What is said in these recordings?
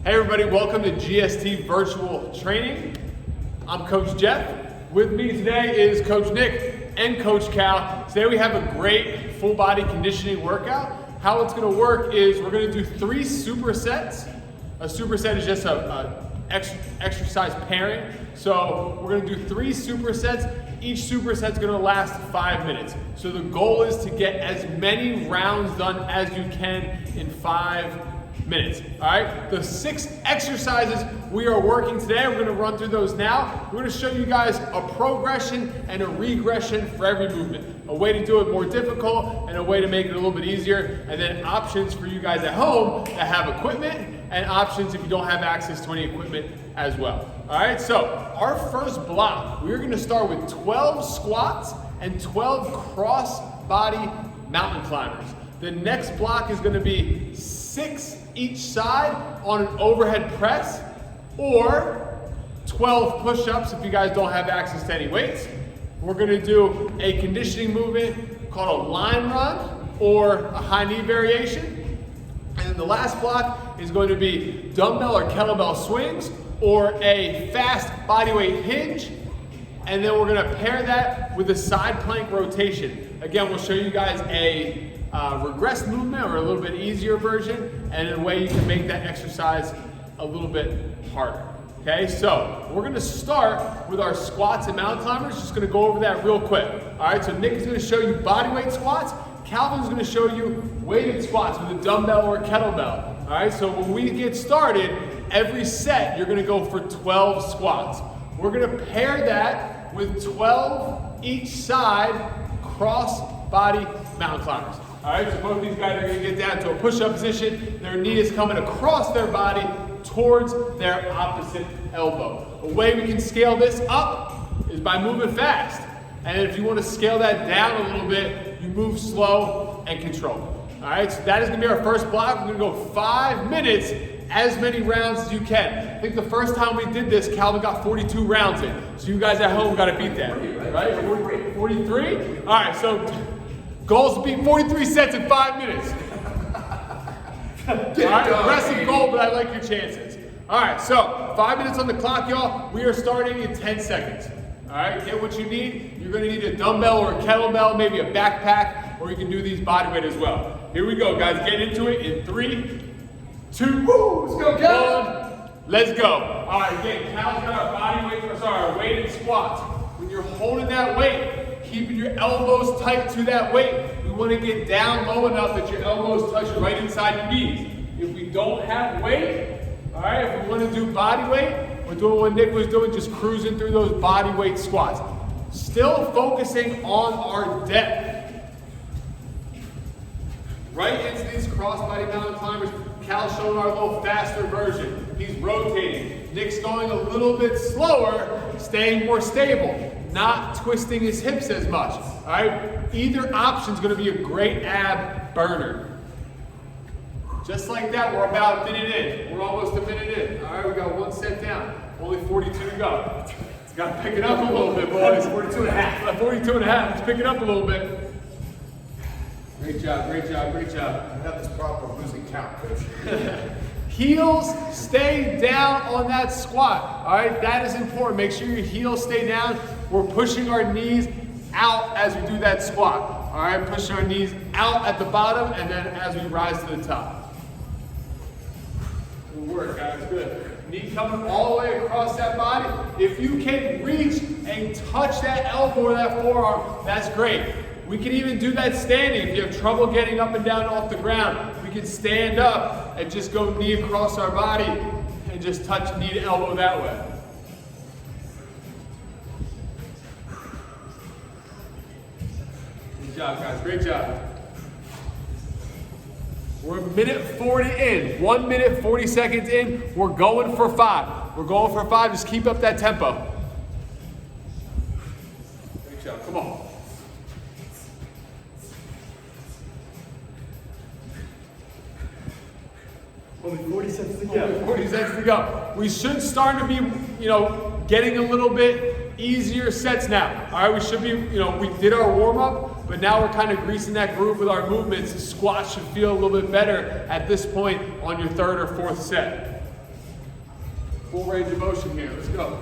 Hey everybody, welcome to GST Virtual Training. I'm Coach Jeff. With me today is Coach Nick and Coach Cal. Today we have a great full body conditioning workout. How it's gonna work is we're gonna do 3 supersets. A superset is just a exercise pairing. So we're gonna do 3 supersets. Each superset's gonna last 5 minutes. So the goal is to get as many rounds done as you can in 5 minutes. All right, the 6 exercises we are working today, we're gonna run through those now. We're gonna show you guys a progression and a regression for every movement. A way to do it more difficult and a way to make it a little bit easier. And then options for you guys at home that have equipment and options if you don't have access to any equipment as well. All right, so our first block, we're gonna start with 12 squats and 12 cross body mountain climbers. The next block is gonna be 6 each side on an overhead press, or 12 push-ups if you guys don't have access to any weights. We're gonna do a conditioning movement called a line run or a high knee variation. And then the last block is going to be dumbbell or kettlebell swings or a fast bodyweight hinge. And then we're gonna pair that with a side plank rotation. Again, we'll show you guys a regressed movement or a little bit easier version, and in a way you can make that exercise a little bit harder. Okay, so we're gonna start with our squats and mountain climbers. Just gonna go over that real quick. All right, so Nick is gonna show you bodyweight squats. Calvin's gonna show you weighted squats with a dumbbell or a kettlebell. All right, so when we get started, every set you're gonna go for 12 squats. We're gonna pair that with 12 each side cross body mountain climbers. All right, so both these guys are gonna get down to a push-up position. Their knee is coming across their body towards their opposite elbow. A way we can scale this up is by moving fast. And if you wanna scale that down a little bit, you move slow and controlled. All right, so that is gonna be our first block. We're gonna go 5 minutes, as many rounds as you can. I think the first time we did this, Calvin got 42 rounds in. So you guys at home gotta beat that, right? 43? All right, so goal is to beat 43 sets in 5 minutes. All right, aggressive goal, but I like your chances. All right, so 5 minutes on the clock, y'all. We are starting in 10 seconds. All right, get what you need. You're gonna need a dumbbell or a kettlebell, maybe a backpack, or you can do these bodyweight as well. Here we go, guys. Get into it in 3, 2, let's go, Cal. 1. Let's go. All right, again, Cal's got our weighted squats. When you're holding that weight, keeping your elbows tight to that weight. We want to get down low enough that your elbows touch right inside your knees. If we don't have weight, all right, if we want to do body weight, we're doing what Nick was doing, just cruising through those body weight squats. Still focusing on our depth. Right into these cross-body mountain climbers. Cal's showing our little faster version. He's rotating. Nick's going a little bit slower, staying more stable, not twisting his hips as much. All right, either option is going to be a great ab burner. Just like that, we're about a minute in. We're almost a minute in. All right, we got 1 set down. Only 42 to go. It's got to pick it up a little bit, boys. 42 and a half. 42 and a half. Let's pick it up a little bit. Great job, great job, great job. I got this problem losing count, coach. Heels stay down on that squat. All right, that is important. Make sure your heels stay down. We're pushing our knees out as we do that squat. All right, pushing our knees out at the bottom and then as we rise to the top. Good work, guys, good. Knee coming all the way across that body. If you can reach and touch that elbow or that forearm, that's great. We can even do that standing. If you have trouble getting up and down off the ground, we can stand up and just go knee across our body and just touch knee to elbow that way. Good job, guys. Great job. We're 1:40 in. 1 minute, 40 seconds in. We're going for 5. We're going for 5. Just keep up that tempo. Great job. Come on. Only 40 seconds to go. Only 40 seconds to go. We should start to be, getting a little bit easier sets now. All right, we should be, we did our warm up, but now we're kind of greasing that groove with our movements. Squats should feel a little bit better at this point on your 3rd or 4th set. Full range of motion here. Let's go.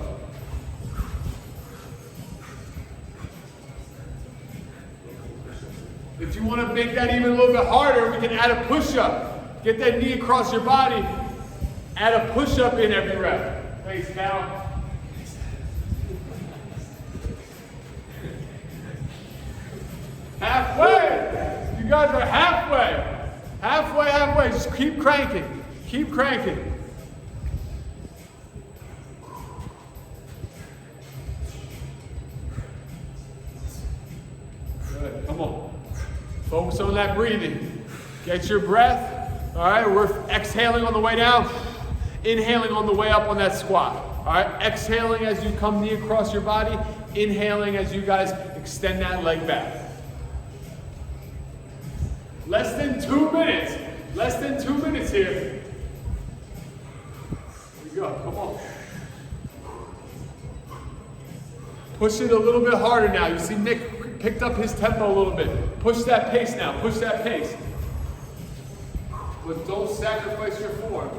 If you want to make that even a little bit harder, we can add a push-up. Get that knee across your body. Add a push-up in every rep. Thanks, Cal. Halfway. You guys are halfway. Halfway, halfway. Just keep cranking. Keep cranking. Good. Come on. Focus on that breathing. Get your breath. All right, we're exhaling on the way down, inhaling on the way up on that squat. All right, exhaling as you come knee across your body, inhaling as you guys extend that leg back. Less than 2 minutes. Less than 2 minutes here. Here we go, come on. Push it a little bit harder now. You see Nick picked up his tempo a little bit. Push that pace now, push that pace. But don't sacrifice your form.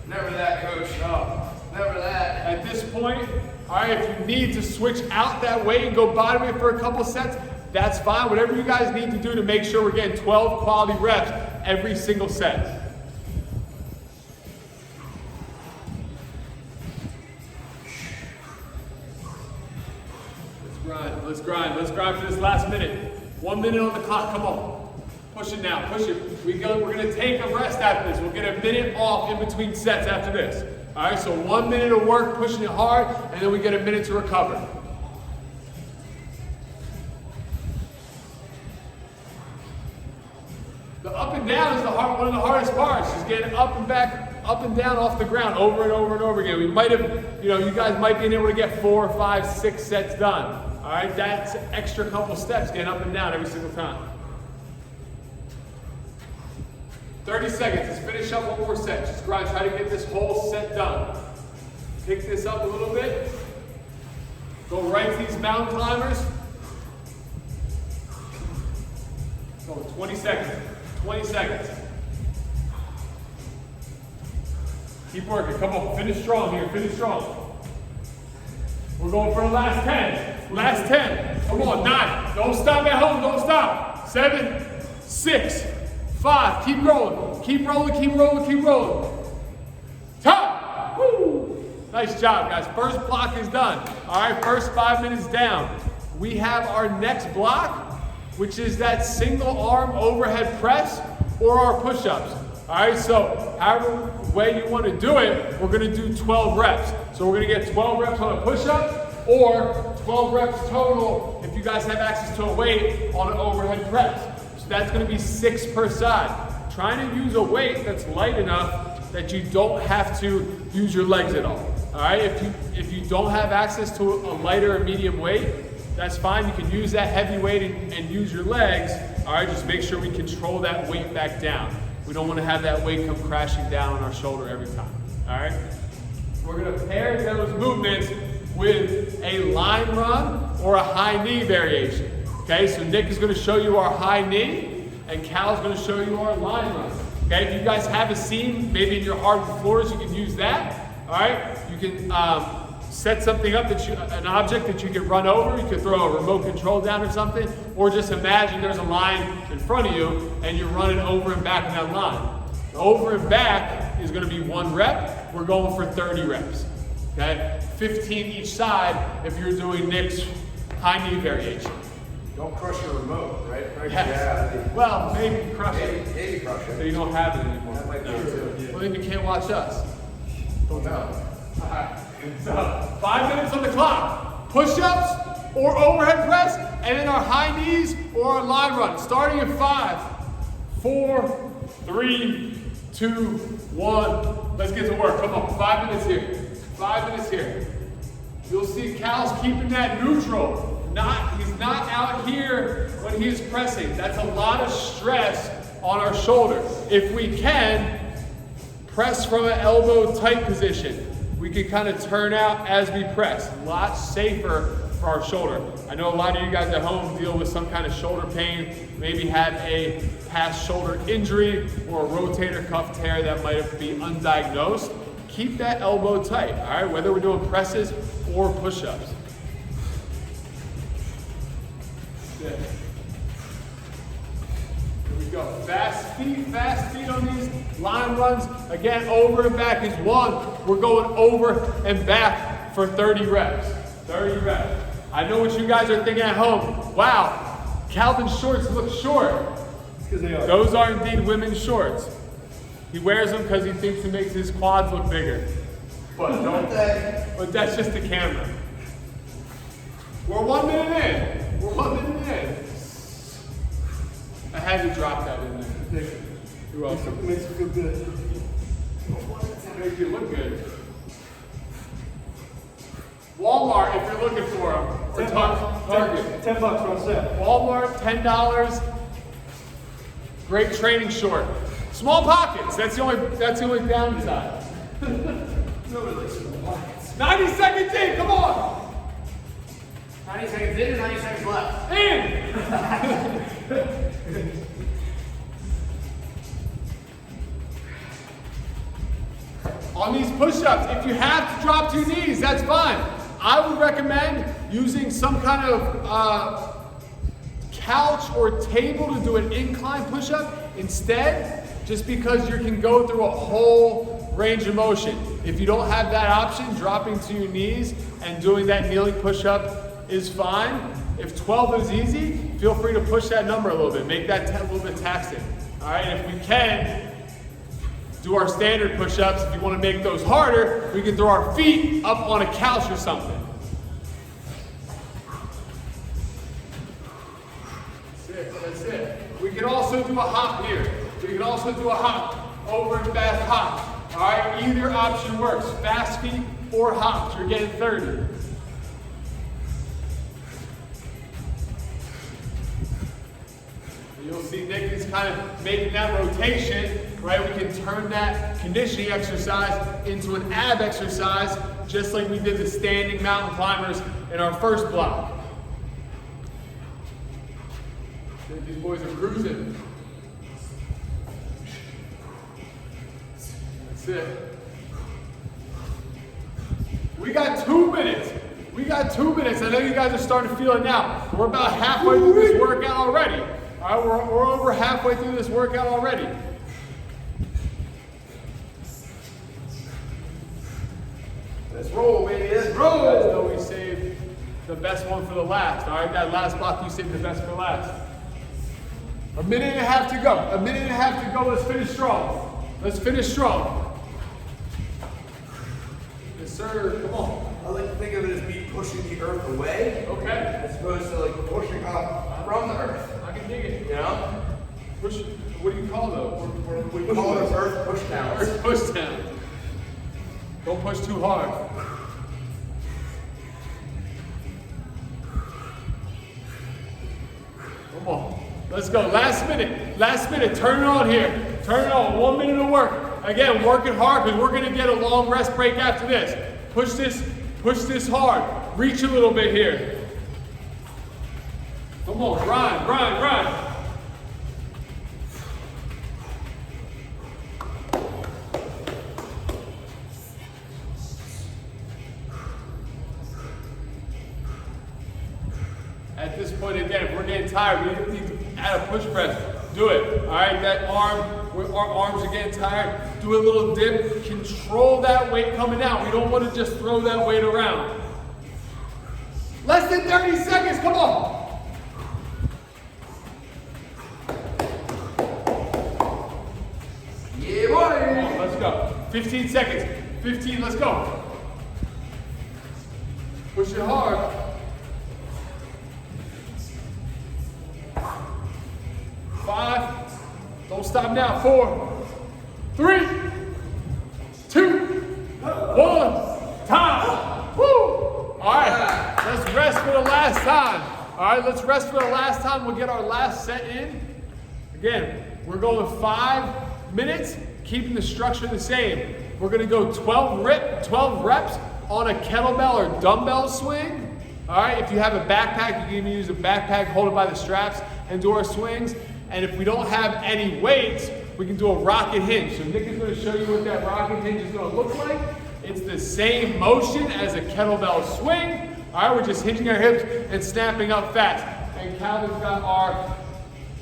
Never that, coach. No. Never that. At this point, all right, if you need to switch out that weight and go body weight for a couple sets, that's fine. Whatever you guys need to do to make sure we're getting 12 quality reps every single set. Let's grind. Let's grind for this last minute. 1 minute on the clock. Come on. Push it now. Push it. We're going to take a rest after this. We'll get a minute off in between sets after this. All right, so 1 minute of work, pushing it hard, and then we get a minute to recover. The up and down is one of the hardest parts. Just getting up and back, up and down off the ground over and over and over again. We might have, you guys might be able to get 4, 5, 6 sets done. All right, that's an extra couple steps getting up and down every single time. 30 seconds, let's finish up one more set. Just grind, try to get this whole set done. Pick this up a little bit. Go right to these mountain climbers. Go 20 seconds, 20 seconds. Keep working, come on, finish strong here, finish strong. We're going for the last 10, last 10. Come on, 9, don't stop at home, don't stop. 7, 6, 5, keep rolling, keep rolling, keep rolling, keep rolling. Time! Woo! Nice job, guys. First block is done. All right, first 5 minutes down. We have our next block, which is that single arm overhead press or our push-ups. All right, so however way you want to do it, we're going to do 12 reps. So we're going to get 12 reps on a push-up or 12 reps total if you guys have access to a weight on an overhead press. So that's going to be 6 per side. Trying to use a weight that's light enough that you don't have to use your legs at all. All right, if you don't have access to a lighter or medium weight, that's fine. You can use that heavy weight and use your legs. All right, just make sure we control that weight back down. We don't want to have that weight come crashing down on our shoulder every time. All right, we're going to pair those movements with a line run or a high knee variation. Okay, so Nick is going to show you our high knee and Cal's going to show you our line run. Okay, if you guys have a seam, maybe in your hardwood floors, you can use that. All right, you can set something up an object that you can run over. You can throw a remote control down or something, or just imagine there's a line in front of you and you're running over and back on that line. Over and back is going to be 1 rep. We're going for 30 reps. Okay, 15 each side if you're doing Nick's high knee variation. Don't crush your remote, right? Yes. Yeah. Well, maybe crush it. Maybe crush So it. you don't have it anymore. That might be too. Well, then you can't watch us. Don't know. All right. So 5 minutes on the clock. Push-ups or overhead press, and then our high knees or our line run. Starting at 5, 4, 3, 2, 1. Let's get to work. Come on. 5 minutes here. 5 minutes here. You'll see Cal's keeping that neutral. He's not out here when he's pressing. That's a lot of stress on our shoulder. If we can, press from an elbow tight position. We can kind of turn out as we press. A lot safer for our shoulder. I know a lot of you guys at home deal with some kind of shoulder pain, maybe had a past shoulder injury or a rotator cuff tear that might be undiagnosed. keep that elbow tight, all right? Whether we're doing presses or push-ups. Good. Here we go. Fast feet on these line runs. Again, over and back is 1. We're going over and back for 30 reps. 30 reps. I know what you guys are thinking at home. Wow, Calvin's shorts look short. Because they are. Those are indeed women's shorts. He wears them because he thinks it makes his quads look bigger. But that's just the camera. We're 1 minute in. We're 1 minute in. I had to drop that in there. You're welcome. Makes you feel good. Makes you look good. Walmart, if you're looking for them. Or Target. $10 for a set. Walmart, $10. Great training short. Small pockets. That's the only downside. Nobody likes small pockets. 90 seconds in. Come on. 90 seconds in and 90 seconds left. In. On these push-ups, if you have to drop to your knees, that's fine. I would recommend using some kind of couch or table to do an incline push-up instead, just because you can go through a whole range of motion. If you don't have that option, dropping to your knees and doing that kneeling push-up is fine. If 12 is easy, feel free to push that number a little bit, make that a little bit taxing. All right, if we can, do our standard push-ups. If you want to make those harder, we can throw our feet up on a couch or something. That's it. We can also do a hop here. We can also do a hop, over and back hop. All right, either option works. Fast feet or hops, you're getting 30. You'll see Nick is kind of making that rotation, right? We can turn that conditioning exercise into an ab exercise, just like we did the standing mountain climbers in our first block. These boys are cruising. That's it. We got 2 minutes. We got 2 minutes. I know you guys are starting to feel it now. We're about halfway through this workout already. All right, we're over halfway through this workout already. Let's roll, baby. Let's You guys roll. know we saved the best one for the last. All right, that last block you saved the best for last. A minute and a half to go. A minute and a half to go. Let's finish strong. Let's finish strong. Yes, sir. Come on. I like to think of it as me pushing the earth away, Okay. as opposed to like pushing up from the earth. I can dig it. You know? Push. What do you call those? We call those earth push downs. Earth push down. Don't push too hard. Come on. Let's go. Last minute. Last minute. Turn it on here. Turn it on. 1 minute of work. Again, working hard because we're going to get a long rest break after this. Push this hard. Reach a little bit here. Come on. Grind, grind, grind. At this point, again, if we're getting tired, we need to add a push press. Do it. All right, that arm, our arms are getting tired. Do a little dip. Control that weight coming out. We don't want to just throw that weight around. Less than 30 seconds. Come on. Yeah, Come boy. on, let's go. 15 seconds. 15, let's go. Push it hard. 5, don't stop now. 4, 3, 2, 1, time. Woo! All right, let's rest for the last time. All right, let's rest for the last time. We'll get our last set in. Again, we're going 5 minutes, keeping the structure the same. We're gonna go 12 reps on a kettlebell or dumbbell swing. All right, if you have a backpack, you can even use a backpack, hold it by the straps, and do our swings. And if we don't have any weights, we can do a rocket hinge. So Nick is going to show you what that rocking hinge is going to look like. It's the same motion as a kettlebell swing. All right, we're just hinging our hips and snapping up fast. And Calvin's got our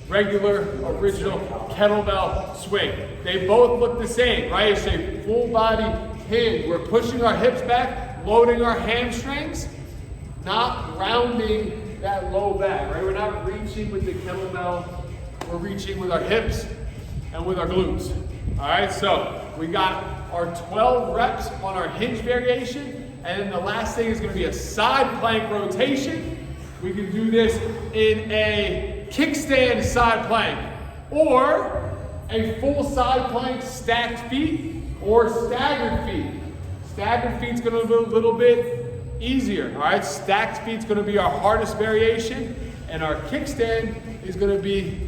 regular, original kettlebell swing. They both look the same, right? It's a full body hinge. We're pushing our hips back, loading our hamstrings, not rounding that low back, right? We're not reaching with the kettlebell. We're reaching with our hips and with our glutes. All right, so we got our 12 reps on our hinge variation, and then the last thing is going to be a side plank rotation. We can do this in a kickstand side plank, or a full side plank stacked feet, or staggered feet. Staggered feet's going to be a little bit easier. All right, stacked feet's going to be our hardest variation, and our kickstand is going to be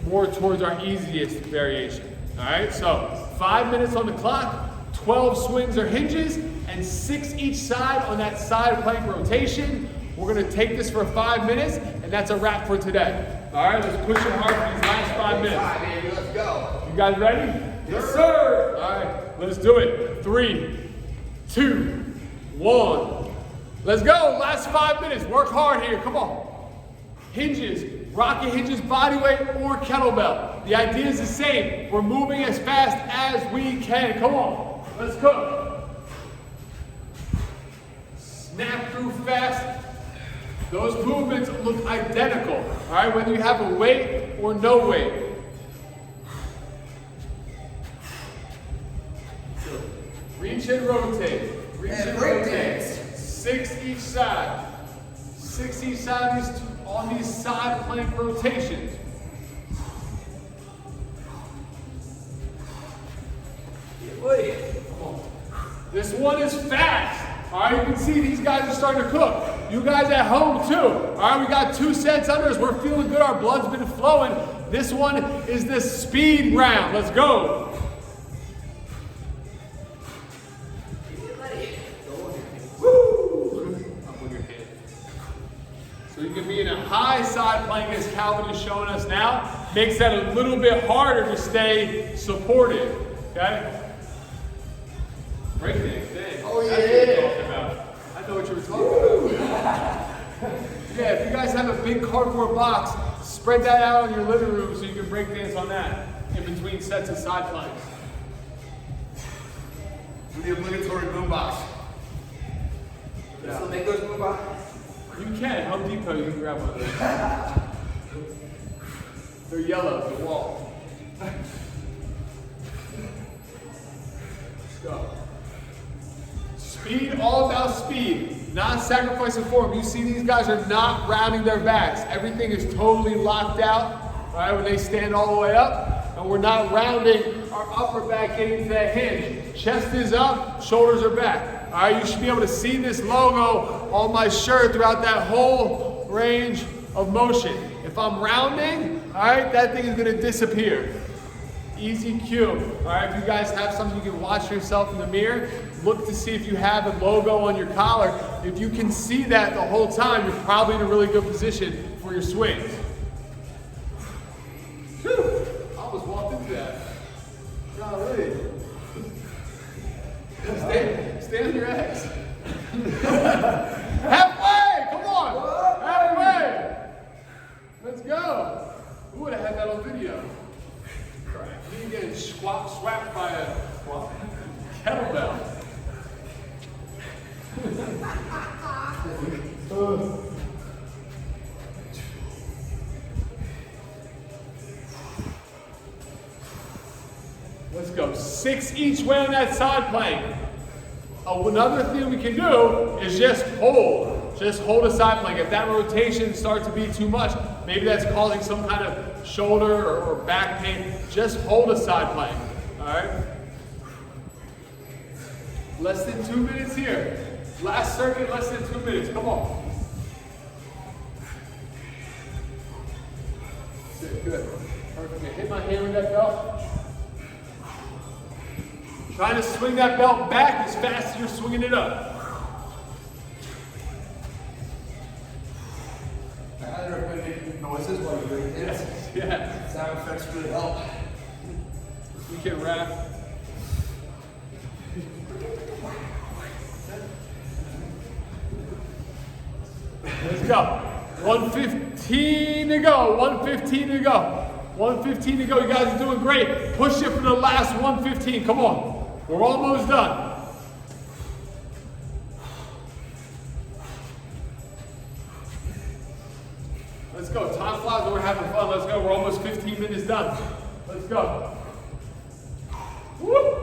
more towards our easiest variation. All right, so 5 minutes on the clock, 12 swings or hinges, and 6 each side on that side plank rotation. We're going to take this for 5 minutes, and that's a wrap for today. All right, let's push it hard for these last 5 minutes. All right, baby, let's go. You guys ready? Yes, sir. All right, let's do it. 3, 2, 1. Let's go. Last 5 minutes. Work hard here. Come on. Hinges. Rocket hinges, body weight, or kettlebell. The idea is the same. We're moving as fast as we can. Come on. Let's go. Snap through fast. Those movements look identical. All right, whether you have a weight or no weight. So, reach and rotate. Reach and rotate. 6 each side. 6 each side on these side plank rotations. This one is fast. All right, you can see these guys are starting to cook. You guys at home too. All right, we got 2 sets under us. We're feeling good. Our blood's been flowing. This one is the speed round. Let's go. So you can be in a high side plank as Calvin is showing us now. Makes that a little bit harder to stay supported, okay? Breakdance, dang. Oh yeah. That's what you're talking about. I know what you were talking about. Yeah, if you guys have a big cardboard box, spread that out in your living room so you can breakdance on that in between sets of side planks. With the obligatory boom box. Yeah. Still make those boom boxes? You can. Home Depot, you can grab one of those. They're yellow, the wall. Let's go. Speed, all about speed. Not sacrificing form. You see these guys are not rounding their backs. Everything is totally locked out. All right, when they stand all the way up. And we're not rounding our upper back getting to that hinge. Chest is up, shoulders are back. All right, you should be able to see this logo on my shirt throughout that whole range of motion. If I'm rounding, all right, that thing is gonna disappear. Easy cue. All right, if you guys have something you can watch yourself in the mirror, look to see if you have a logo on your collar. If you can see that the whole time, you're probably in a really good position for your swings. Whew, I almost walked into that. Golly. Stay on your eggs. Halfway! Come on! Halfway! Let's go! Who would have had that on video? You getting swapped by a kettlebell. Let's go. 6 each way on that side plank. Another thing we can do is just hold. Just hold a side plank. If that rotation starts to be too much, maybe that's causing some kind of shoulder or back pain, just hold a side plank. All right? Less than 2 minutes here. Last circuit, less than 2 minutes. Come on. Good. Perfect. Hit my hand with that belt. Trying to swing that belt back as fast as you're swinging it up. I highly recommend making noises while you're doing this. Yeah. Sound effects really help. We can wrap. Let's go. 1:15 to go. 1:15 to go. 1:15 to go. You guys are doing great. Push it for the last 1:15. Come on. We're almost done. Let's go. Time flies when we're having fun. Let's go. We're almost 15 minutes done. Let's go. Woo!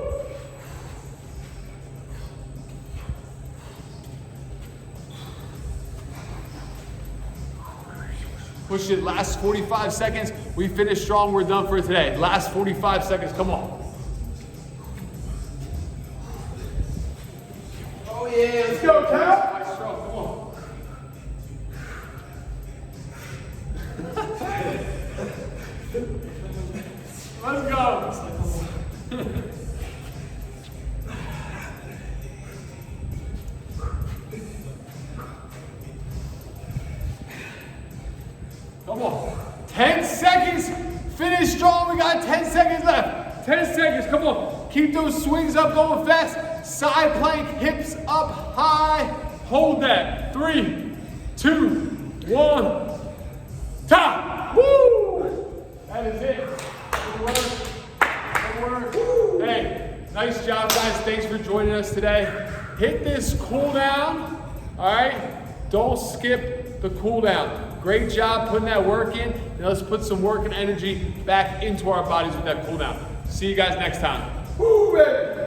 Push it. Last 45 seconds. We finished strong. We're done for today. Last 45 seconds. Come on. Oh yeah, Let's go, Cal. Nice strong. Come on. Let's go. Come on. 10 seconds. Finish strong. We got 10 seconds left. 10 seconds. Come on. Keep those swings up going fast. Side plank, hips up high. Hold that. 3, 2, 1. Top. Woo! That is it. Good work. Good work. Hey, nice job, guys. Thanks for joining us today. Hit this cool down. All right. Don't skip the cool down. Great job putting that work in. Now let's put some work and energy back into our bodies with that cool down. See you guys next time. Woo, baby.